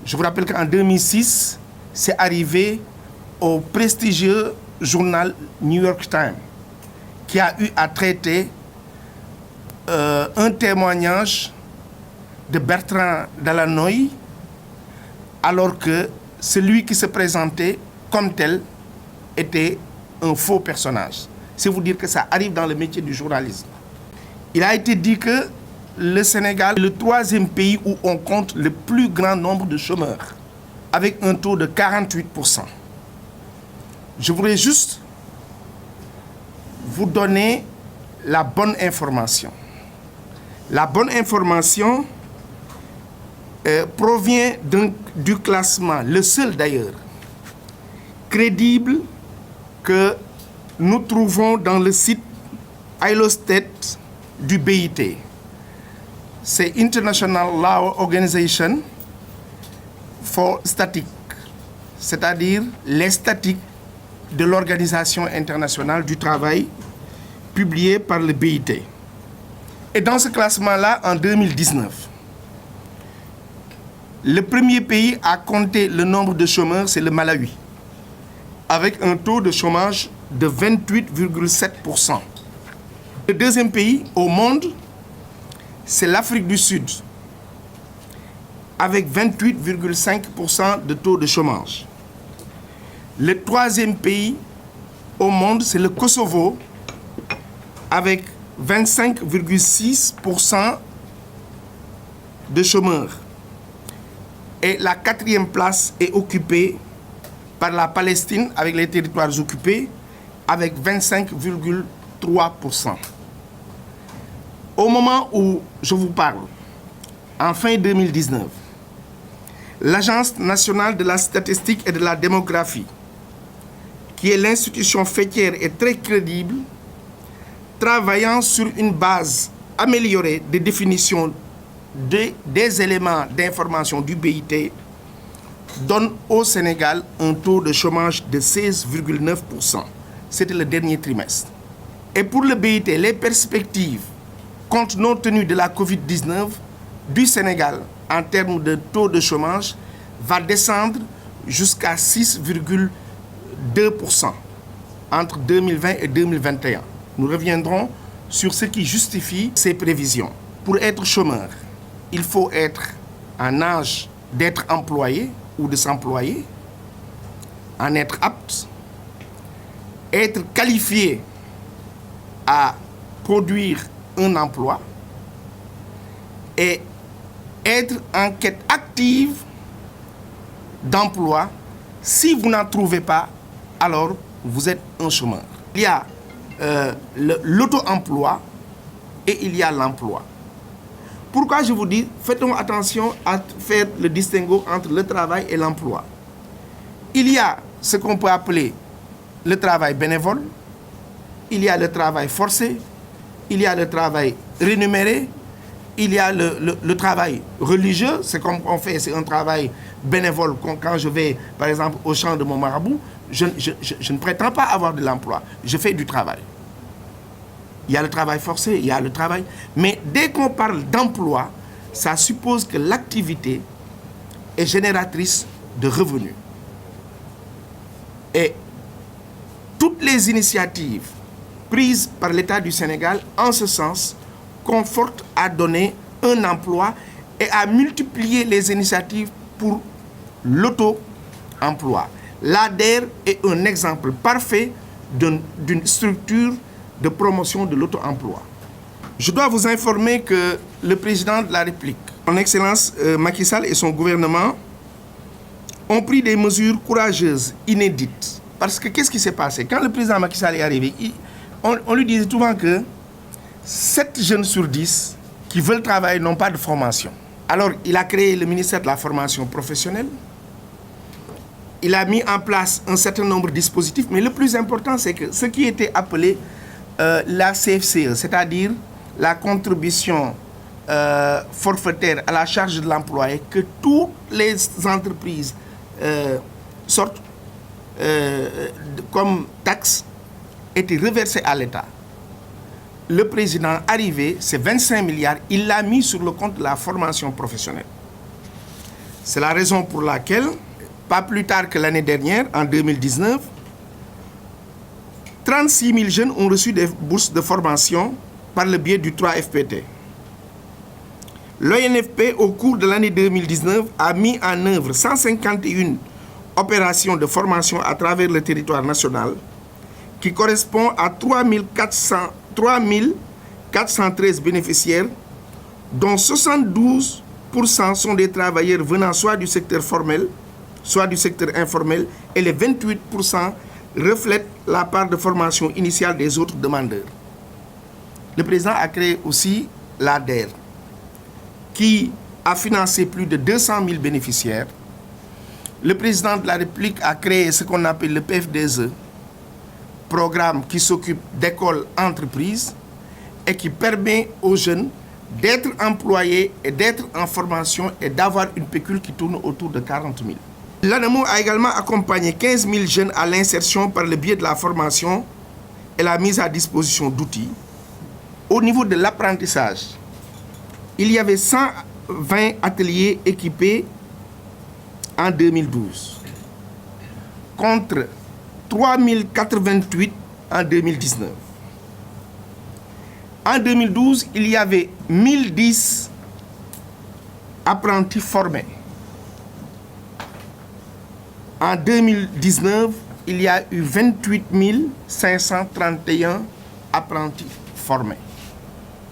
Je vous rappelle qu'en 2006, c'est arrivé au prestigieux journal New York Times, qui a eu à traiter un témoignage de Bertrand Delanoë, alors que celui qui se présentait comme tel était un faux personnage. C'est vous dire que ça arrive dans le métier du journalisme. Il a été dit que le Sénégal est le 3e pays où on compte le plus grand nombre de chômeurs, avec un taux de 48%. Je voudrais juste vous donner la bonne information. La bonne information provient du classement, le seul d'ailleurs, crédible que nous trouvons dans le site ILOSTAT du BIT. C'est International Law Organization for Statistics, c'est-à-dire les statistiques de l'Organisation internationale du travail, publié par le BIT. Et dans ce classement-là, en 2019, le premier pays à compter le nombre de chômeurs, c'est le Malawi, avec un taux de chômage de 28,7%. Le deuxième pays au monde, c'est l'Afrique du Sud, avec 28,5% de taux de chômage. Le troisième pays au monde, c'est le Kosovo, avec 25,6% de chômeurs. Et la 4e place est occupée par la Palestine, avec les territoires occupés, avec 25,3%. Au moment où je vous parle, en fin 2019, l'Agence nationale de la statistique et de la démographie, qui est l'institution faîtière et très crédible, travaillant sur une base améliorée de définition des éléments d'information du BIT, donne au Sénégal un taux de chômage de 16,9%. C'était le dernier trimestre. Et pour le BIT, les perspectives, compte non tenu de la Covid-19, du Sénégal en termes de taux de chômage, va descendre jusqu'à 6,2% entre 2020 et 2021. Nous reviendrons sur ce qui justifie ces prévisions. Pour être chômeur, il faut être en âge d'être employé ou de s'employer, en être apte, être qualifié à produire un emploi et être en quête active d'emploi. Si vous n'en trouvez pas, alors vous êtes un chômeur. Il y a l'auto-emploi et il y a l'emploi. Pourquoi je vous dis, faites attention à faire le distinguo entre le travail et l'emploi. Il y a ce qu'on peut appeler le travail bénévole, il y a le travail forcé, il y a le travail rémunéré, il y a le travail religieux, c'est comme on fait, c'est un travail bénévole. Quand je vais, par exemple, au champ de mon marabout, je ne prétends pas avoir de l'emploi, je fais du travail. Il y a le travail forcé, il y a le travail... Mais dès qu'on parle d'emploi, ça suppose que l'activité est génératrice de revenus. Et toutes les initiatives prises par l'État du Sénégal, en ce sens, confortent à donner un emploi et à multiplier les initiatives pour l'auto-emploi. L'ADER est un exemple parfait d'une structure de promotion de l'auto-emploi. Je dois vous informer que le président de la République, son Excellence Macky Sall et son gouvernement, ont pris des mesures courageuses, inédites. Parce que qu'est-ce qui s'est passé? Quand le président Macky Sall est arrivé, on lui disait souvent que 7 jeunes sur 10 qui veulent travailler n'ont pas de formation. Alors, il a créé le ministère de la formation professionnelle. Il a mis en place un certain nombre de dispositifs, mais le plus important, c'est que ce qui était appelé la CFCE, c'est-à-dire la contribution forfaitaire à la charge de l'employé, que toutes les entreprises sortent comme taxe, était reversée à l'État. Le président arrivé, c'est 25 milliards, il l'a mis sur le compte de la formation professionnelle. C'est la raison pour laquelle, pas plus tard que l'année dernière, en 2019, 36 000 jeunes ont reçu des bourses de formation par le biais du 3FPT. L'ONFP, au cours de l'année 2019, a mis en œuvre 151 opérations de formation à travers le territoire national, qui correspond à 3 413 bénéficiaires, dont 72% sont des travailleurs venant soit du secteur formel, soit du secteur informel, et les 28% reflètent la part de formation initiale des autres demandeurs. Le président a créé aussi l'ADER, qui a financé plus de 200 000 bénéficiaires. Le président de la République a créé ce qu'on appelle le PFDSE, programme qui s'occupe d'écoles-entreprises et qui permet aux jeunes d'être employés et d'être en formation et d'avoir une pécule qui tourne autour de 40 000. L'ANAMO a également accompagné 15 000 jeunes à l'insertion par le biais de la formation et la mise à disposition d'outils. Au niveau de l'apprentissage, il y avait 120 ateliers équipés en 2012, contre 3088 en 2019. En 2012, il y avait 1010 apprentis formés. En 2019, il y a eu 28 531 apprentis formés.